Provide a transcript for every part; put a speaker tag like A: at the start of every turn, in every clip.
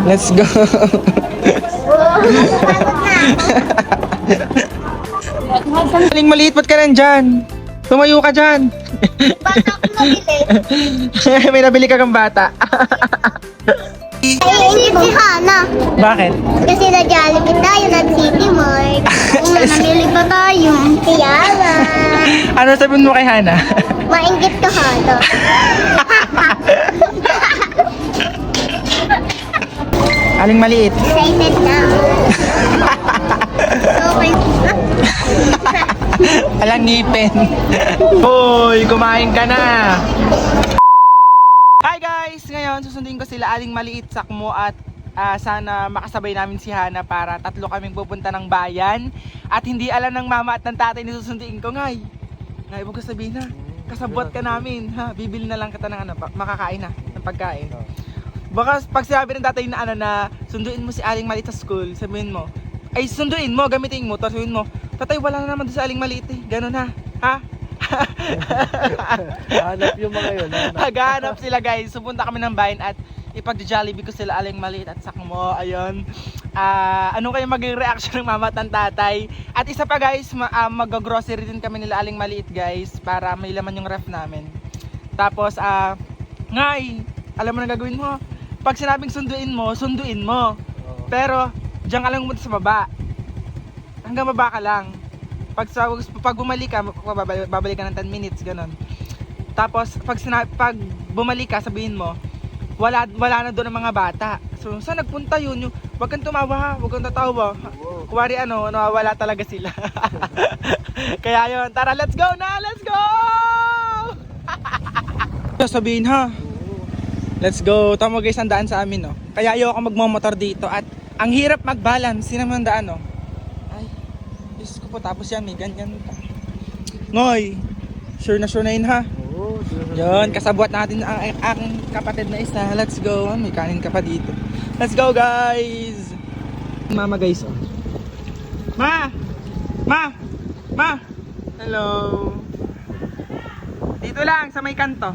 A: Let's go. Aling maliit, ba't ka nandyan? Tumayo ka dyan.
B: Bata ko nabili.
A: May nabili ka kang bata.
B: Ay, si Hana.
A: Bakit?
B: Kasi na-Jollibee tayo, nag-City Mart. Namili pa tayo. Kaya nga.
A: Ano sabihin mo kay Hana?
B: Maingit ka, Hana.
A: Aling maliit.
B: Excited na. Okay.
A: Alang ngipin. Hoy, kumain ka na. Hi guys! Ngayon, susundin ko sila Aling Maliit, Sakmo at sana makasabay namin si Hana para tatlo kaming pupunta ng bayan. At hindi alam ng mama at ng tatay na susunduin ko. Ngay, huwag ko sabihin na. Kasabot ka namin. Ha? Bibili na lang kita ng ano, makakain na, ng pagkain. Baka pag sinabi ng tatay na ano na sunduin mo si Aling Maliit sa school, sabihin mo, ay sunduin mo, gamitin mo, tapos sabihin mo, tatay wala na naman doon sa Aling Maliit eh. Ganun ha? Ha?
C: Hanap yung mga yun.
A: Naghahanap sila guys. Supunta kami ng bayan at ipag-Jollibee ko sila Aling Maliit at Sakmo. Ayun. Ano kayo maging reaction ng mama at ng tatay? At isa pa guys, mag-grocery din kami nila Aling Maliit guys para may laman yung ref namin. Tapos, ngay, alam mo na gagawin mo? Pag sinabing sunduin mo, sunduin mo. Pero, diyan ka lang pumunta sa baba. Hanggang baba ka lang. Pag bumalik ka, babalik ka ng 10 minutes, ganun. Tapos, pag bumalik ka, sabihin mo, wala na doon ang mga bata. So, saan nagpunta yun? Huwag kang tumawa, huwag kang tatawa. Kuwari nawawala talaga sila. Kaya yun, tara, let's go na! Let's go! Sabihin ha. Let's go. Tama guys, ang daan sa amin, no? Kaya ayoko magmamotor dito at ang hirap mag-balance. Sino naman ang daan, no? Diyos ko po, tapos yan, may ganyan pa. Ngoy, sure na yun ha. Yun, kasabwat natin ang aking kapatid na isa. Let's go, may kanin ka pa dito. Let's go guys. Mama guys, oh. Ma! Hello. Dito lang, sa may kanto.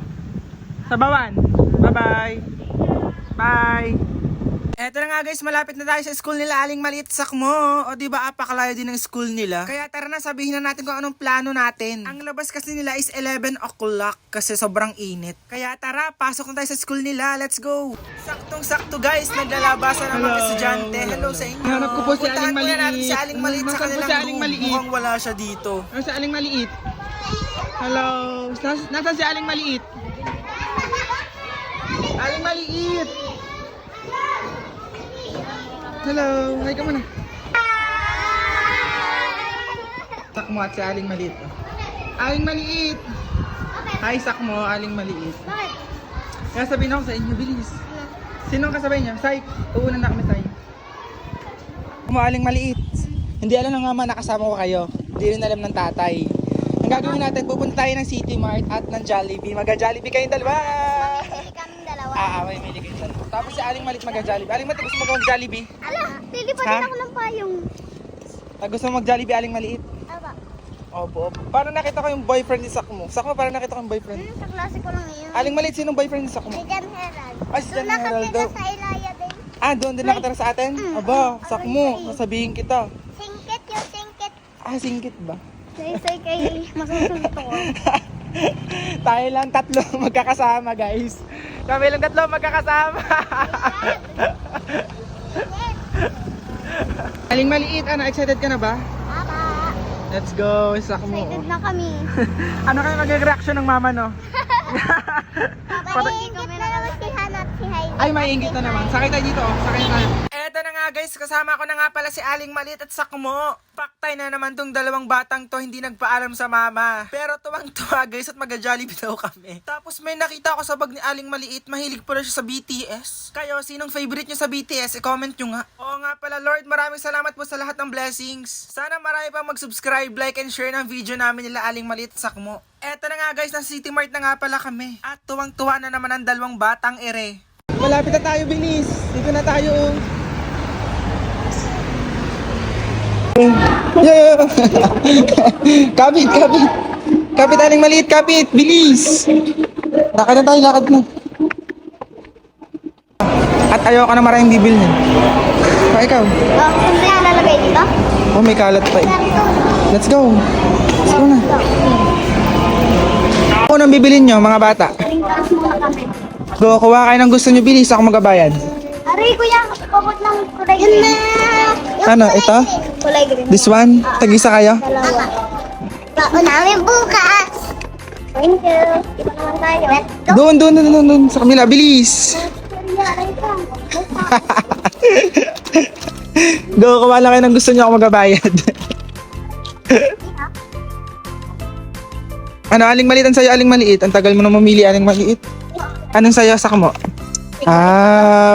A: Sa bawan. Bye-bye. Bye. Eto na nga guys, malapit na tayo sa school nila Aling Maliit, Sakmo. O diba, apakalayo din ng school nila. Kaya tara na, sabihin na natin kung anong plano natin. Ang labas kasi nila is 11 o'clock kasi sobrang init. Kaya tara, pasok na tayo sa school nila. Let's go. Saktong-sakto guys, naglalabasan ang mga estudyante. Hello sa inyo. Hanap ko po si Aling Maliit. Natin si Aling Maliit sa kanilang room. Mukhang wala siya dito. Ano si Aling Maliit? Hello. Nasaan si Aling Maliit? Aling Maliit. Hello, hi ka muna. Sakmo at si Aling Maliit. Aling Maliit. Hi Sakmo, Aling Maliit.
B: Bakit?
A: Kaya sabihin ako sa inyo, bilis. Sinong kasabay niya? Sai, uunan na kami Sai. Sakmo, Aling Maliit. Hindi alam ng mama nakasama ko kayo. Hindi rin alam ng tatay. Ang gagawin natin, pupunta tayo ng City Mart at ng Jollibee. Mag-Jollibee kayong dalawa.
B: Pili kaming dalawa.
A: May mili kayo dyan. Tapos si Aling Maliit mag-Jollibee. Aling Maliit, gusto mo mag-Jollibee?
B: Ala, lilipat
A: Ha?
B: din ako ng payong.
A: Gusto mo mag-Jollibee, Aling Maliit?
B: Aba,
A: Opo. Parang nakita ko yung boyfriend ni Sakmo. Sakmo, parang nakita ko yung boyfriend.
B: sa klase ko lang yun.
A: Aling Maliit, sinong boyfriend ni Sakmo?
B: Si Jan Herald.
A: Ay, si Jan
B: Doon
A: Herald
B: nakatira
A: daw.
B: sa Ilaya din.
A: Doon din nakatira sa atin? Aba, Sakmo, sasabihin kita.
B: Singkit yung singkit.
A: Singkit ba?
B: Say kay masusunod ko.
A: Tayo lang tatlo magkakasama, guys. Kami lang tatlo magkakasama. Aling Maliit, excited ka na ba?
B: Aba,
A: Let's go, Sakmo.
B: excited na kami.
A: Ano kayo mag-reaction ng mama, no?
B: Maingit na naman si Hana at si Heidi.
A: Ay, maiingit na naman. Sakay tayo dito, sakay na tayo. Eto na nga guys, kasama ko na nga pala si Aling Maliit at Sakmo. Paktay na naman tong dalawang batang to, hindi nagpaalam sa mama. Pero tuwang-tuwa guys at mag-Jollibee daw kami. Tapos may nakita ako sa bag ni Aling Maliit, mahilig pala siya sa BTS. Kayo, sinong favorite nyo sa BTS? I-comment nyo nga. Oo nga pala Lord, maraming salamat po sa lahat ng blessings. Sana marami pang mag-subscribe, like, and share ng video namin nila Aling Maliit at Sakmo. Eto na nga guys, nasa City Mart na nga pala kami. At tuwang-tuwa na naman ang dalawang batang ere. Malapit na tayo, bilis. Dito na tayo. Yeah. Kapit. Kapit, Aling Maliit, kapit. Bilis. Lakad na tayo, lakad na. At Ayoko na maraming bibili niyan. Ikaw.
B: Kung may lalagay dito?
A: Oh, may kalat pa eh. Let's go. Let's go na. Ano nang bibilin nyo, mga bata?
B: Taas muna kami.
A: Go, kuha kayo ng gusto nyo, bilis ako magabayad.
B: Aray, kuya, pabot ng kulay green. Yun na.
A: Ano, ito?
B: Kulay green.
A: This one? Tag-isa kayo?
B: Dalawa. Baon namin bukas. Thank you. Iba naman tayo. Let's go.
A: Doon. Sa kamila, bilis.
B: Aray ka.
A: Go, kuha lang kayo ng gusto nyo ako magabayad. Ano, aling maliit ang sayo, aling maliit. Ang tagal mo na mamili, aling maliit. Anong sayo, sak mo?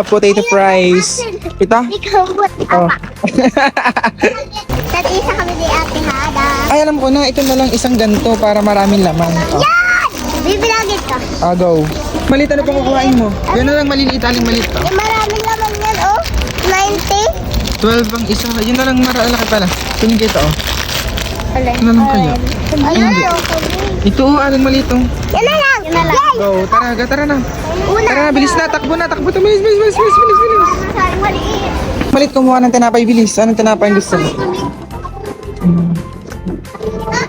A: Potato fries. Ito?
B: Ikaw, what?
A: Oh.
B: Sa isa kami ni Ate Hada.
A: Ay, alam ko na, ito na lang isang ganito para maraming laman. Oh.
B: Yan! Bibilagin ka.
A: Go. Maliit, ano pa kukuhain mo? Yan na lang maliliit, aling maliit pa.
B: Yung maraming laman yan, oh. 90.
A: 12 ang isa. Yun na lang maralaki pala. Tingin kita, oh.
B: Alin?
A: Ano lang kayo?
B: Ayun.
A: Ito, aling maliit, oh.
B: Yan na lang. Yan na lang.
A: Go, tara na.
B: Una.
A: Tara na, bilis na, takbo. Bilis.
B: Masaling maliit.
A: Malit kumuha ng tinapay, bilis. Anong tinapay ang gusto mo?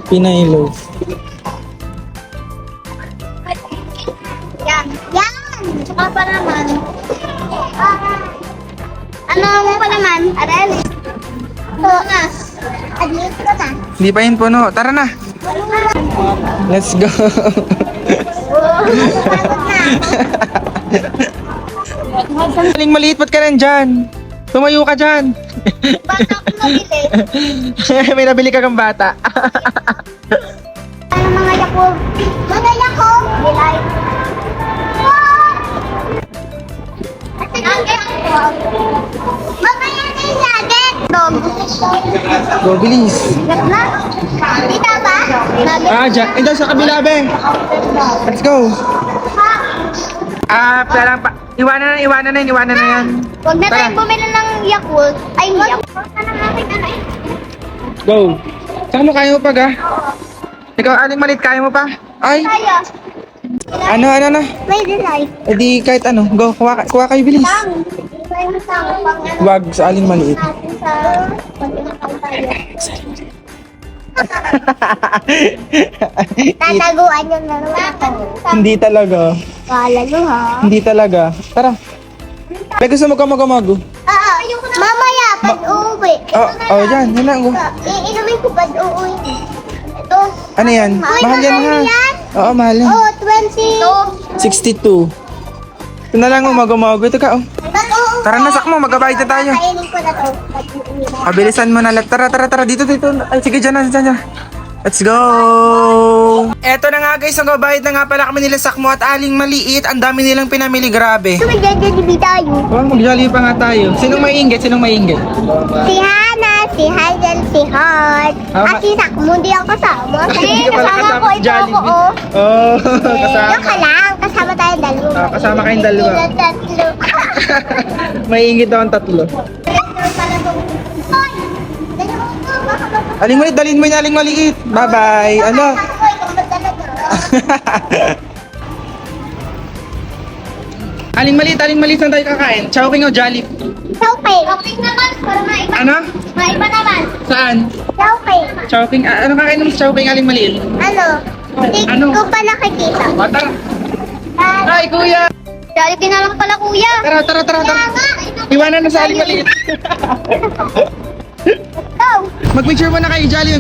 A: Pinay loaf.
B: Yan. Yan. Tsaka pa naman. Ano mo pa naman? Aral. Oo nga. Admit ko na.
A: Hindi pa yun puno. Tara na. Let's go. Aling maliit, ba't ka nandyan? Tumayo ka dyan.
B: Bata ko nabili.
A: May nabili ka kang bata.
B: Ano mga Yakult? Mga Yakult! Bilay. Mamaya na yung nugget. Dog.
A: Go, bilis.
B: Gat na? Dito ba? Nugget.
A: Dyan. Ito sa kabila, be. Let's go. Parang pa. Iwanan na yan.
B: Huwag na
A: Tara.
B: tayong bumili ng Yakult. Ay, Yakult.
A: Go. Saan mo kaya mo pa, ga? Ikaw, aling maliit, kaya mo pa? Ay,
B: Tayo.
A: ano na?
B: May delay.
A: E di kahit ano. Go, kuha kayo, bilis.
B: Tang. May tang pang ano.
A: Wag sa aling maliit.
B: Natin sa pag-inakal tayo. Tataguan yun na naman ako.
A: Hindi talaga.
B: Kalago ha.
A: Hindi talaga. Tara. May gusto mo kamago-mago?
B: Mamaya, pag uuwi.
A: Oh, yan. Yan lang. Oh.
B: Iinumin ko pag uuwi. Ito.
A: Ano yan?
B: Uy,
A: Mahal yan, ha?
B: mahal yan?
A: Oo, mahal yan.
B: Oh, 20.
A: 62. Ito na lang, umago-mago. Ito ka, oh.
B: Pag uuwi.
A: Tara na, sakmo. Magbabayad na tayo.
B: Kainin ko na to. Pag uuwi na.
A: Abilisan mo na. Tara. Dito. Ay, sige, dyan na. Let's go! Eto na nga guys, nagbabayad na nga pala kami nila Sakmo at Aling Maliit. Ang dami nilang pinamili, grabe.
B: Ito, magdadalibi tayo.
A: Oh, mag-jolly pa nga tayo. Sinong maingit?
B: Si Hana, si Hazel, si Heart.
A: Ah,
B: At si Sakmo, hindi ako kasama.
A: Hindi ka pala
B: Kasama ko,
A: sa
B: ito
A: Jollibee.
B: ako, oh.
A: Oh,
B: Yung ka lang, kasama tayong dalawa.
A: Kasama kayong dalawa.
B: Hindi na tatlo.
A: Maingit daw ang tatlo.
B: Hoy! Dalawa ko, baka baka-
A: Aling Maliit, dalhin mo yung Aling Maliit. Bye-bye. Ano?
B: Hoy, ikaw ba talaga?
A: Aling Maliit saan tayo kakain? Chowking o Jollibee?
B: Chowking. Chowking naman, para maiba.
A: Ano?
B: Maiba naman.
A: Saan?
B: Chowking.
A: Chowking? Ano kakain mo sa Chowking, Aling Maliit?
B: Ano? Hindi
A: Ano?
B: ko pa nakikita.
A: Tara. Hi, kuya!
B: Jollibee na lang pala, kuya.
A: Tara.
B: Kaya nga.
A: Iwanan na sa Aling Maliit.
B: Go.
A: Mag-picture mo na kayo, Jolly.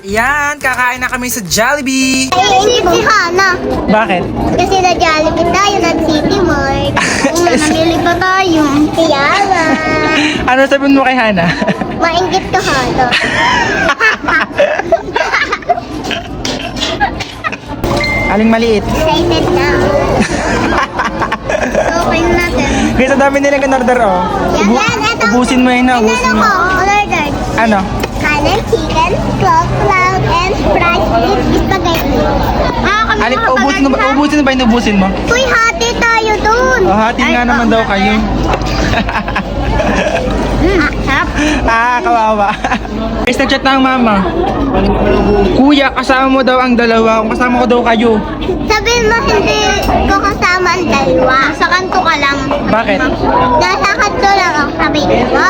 A: Yan, kakain na kami sa Jollibee.
B: Iingit si Hana.
A: Bakit?
B: Kasi na Jollibee tayo, ng City Mart. Namili pa tayo. Kaya nga.
A: Ano sabihin mo kay Hana?
B: Maingit ka, Hana.
A: Aling Maliit.
B: Excited na. Okay na natin.
A: Guys, ang dami nilang in-order, oh.
B: Yan, eto.
A: Ubusin mo yun na, ubusin
B: Ano
A: mo.
B: ko? Ordered.
A: Ano?
B: Kanin, chicken, cloud, and fries with spaghetti. Kami
A: Aling,
B: makapaganda.
A: ubusin mo?
B: Uy, hati tayo dun.
A: Oh, hati nga naman daw kayo.
B: Sarap.
A: Kawawa. Guys, nag-chat na ang mama. Kuya, kasama mo daw ang dalawa. Kung kasama ko daw kayo.
B: Sabihin mo hindi ko kasama ang dalawa. Sa kanto ka lang.
A: Bakit?
B: Nasa kanto lang ako sabihin mo.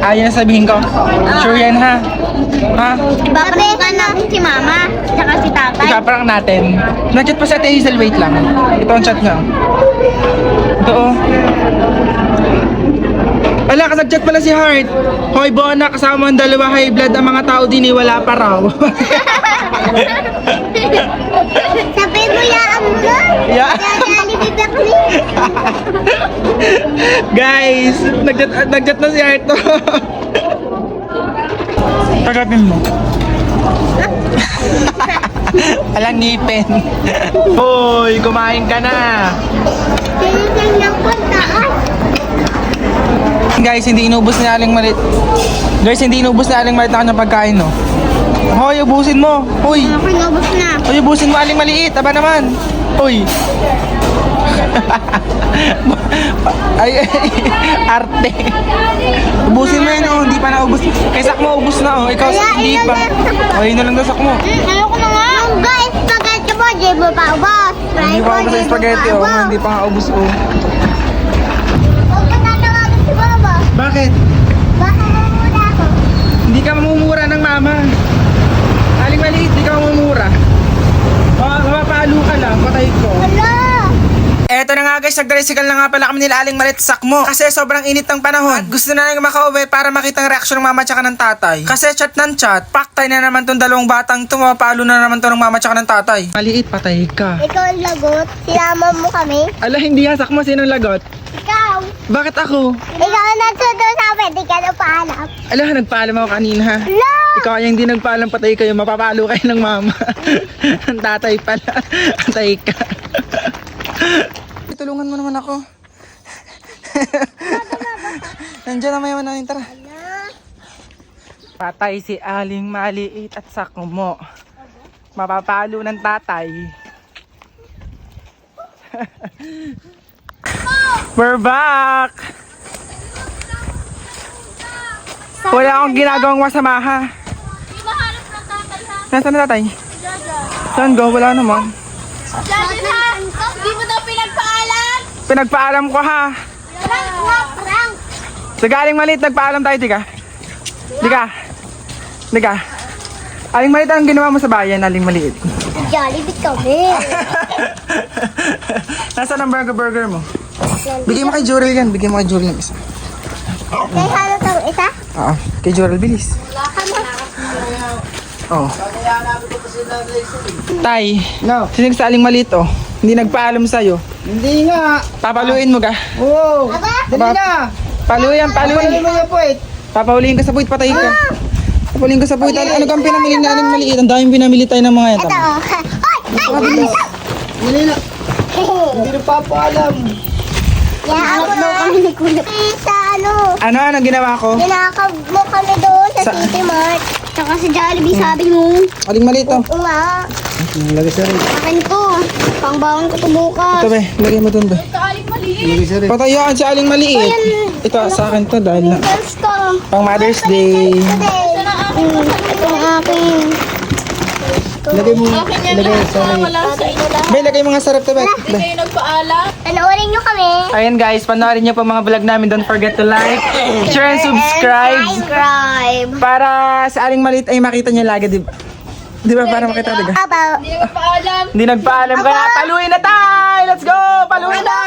A: Ayaw na sabihin ko. Sure yan ha? Ha?
B: Sabihin ka na si mama, tsaka si tatay.
A: Ikaparang natin. Nag-chat pa si Ate Hazel, wait lang. Ito ang chat nga. Ito oh. Ala, nag-chat pala si Heart. Hoy, Bona, kasama ang dalawa high blood. Ang mga tao din wala pa raw.
B: Sabihin mo yaan mo na.
A: Yeah.
B: Jollibee ni.
A: Guys, nag-chat na si Heart to. Tagapin mo. Alang ngipin. Hoy, kumain ka na.
B: Sinigang lang po taas.
A: Guys, hindi inubos ni Aling Malit. Guys, hindi inubos ni Aling Malit na kanyang pagkain, no? Hoy, ubusin mo. Hoy.
B: Ako inubos na.
A: Hoy, ubusin mo, Aling Maliit. Aba naman. Hoy. Ay, arte. Ubusin mo yun, oh. Hindi pa naubos. Kay Sakmo, ubus na, oh. Ikaw, hindi pa. Hoy, yun na lang daw Sakmo.
B: Ayoko na nga. Mungga, spaghetti mo. Di mo pa ubos.
A: Hindi pa ubos sa spaghetti, oh. Hindi pa nga ubos, oh.
B: Huwag ka tatawagin si Baba.
A: Bakit?
B: Baka mamuna ako.
A: Hindi ka mamumura ng mama. Aling Maliit, hindi ka mamumura. Mapapalo ka lang, patay ko.
B: Hala.
A: Eto na nga guys, nag-tricycle na nga pala kami nila Aling Malit Sakmo. Kasi sobrang init ng panahon. At gusto na nang makauwi para makita ang reaksyon ng mama tsaka ng tatay. Kasi chat ng chat, paktay na naman tong dalawang batang to. Mapapalo na naman to ng mama tsaka ng tatay. Maliit, patay ka.
B: Ikaw ang lagot. Sinama mo kami.
A: Ala, hindi yan Sakmo, sinong lagot?
B: Ikaw.
A: Bakit ako?
B: Ikaw ang nagsundo sa amin. Di ka na paalam.
A: Ala, nagpaalam ako kanina ha.
B: Hala.
A: Ikaw yung hindi nagpaalam, patay kayo. Mapapalo kayo ng mama. Ang tatay pala. Patay ka. Tulungan mo naman ako. Nandiyan na mayaman natin, tara. Patay si Aling Maliit at Sakmo. Mapapalo ng tatay. We're back! Wala akong ginagawang masama ha. Nasaan na tatay? Saan go? Wala naman.
B: Di mo daw pinagpaalam.
A: Pinagpaalam ko ha.
B: Prank.
A: Sige, Aling Maliit, nagpaalam tayo, tika. Tika. Aling Maliit, anong ginawa mo sa bayan, Aling Maliit?
B: Jollibee kami.
A: Nasaan ang burger mo? Bigyan mo kay Jorel yan, bigyan mo kay Jorel ng isa.
B: May halo tang isa?
A: Oo, kay Jorel, bilis. Oh. Tay,
C: No.
A: sinig sa Aling Maliit, oh. Hindi nagpaalam sa'yo.
C: Hindi nga.
A: Papaluin mo ka.
C: Oo.
B: Aba?
C: Dali na.
A: Paluin.
C: Dali mo yung puwit.
A: Papahuliin ka sa puwit, patay ka. Papahuliin ka sa puwit. Ano kang pinamili na Aling Maliit? Ang daming pinamili tayo ng mga yan.
B: Ito
A: Tama.
B: oh. Ay!
C: Dali na. Hindi na papaalam.
B: Yaan mo kami ni Kuya. Sa ano?
A: Ano ginawa ko?
B: Ninakaw mo kami doon sa
A: Saan?
B: City Mart. Tsaka si Jollibee sabi mo.
A: Aling Maliit, oh.
B: Oo nga.
C: Lagi sa rin.
B: Akin to. Pangbawang ko to bukas.
A: Ito, be. Lagay mo dun, be.
C: Lagi sa rin.
A: Patayaan si Aling Maliit. Ito, sa akin to dahil na.
B: Girls to.
A: Pang Mother's Day.
B: Ito ang akin.
C: Lagay mo. Lagay sa rin.
A: Be, lagay mga sarap to, be. Be.
B: Panoorin nyo kami.
A: Ayan guys, panoorin niyo po mga vlog namin. Don't forget to like, share, and subscribe.
B: Subscribe.
A: Para sa Aling Maliit ay makita niya lagi, di ba? Di ba? Para makita, di ba?
B: About.
A: Hindi nagpaalam. Kaya paluin na tayo! Let's go! Paluin na!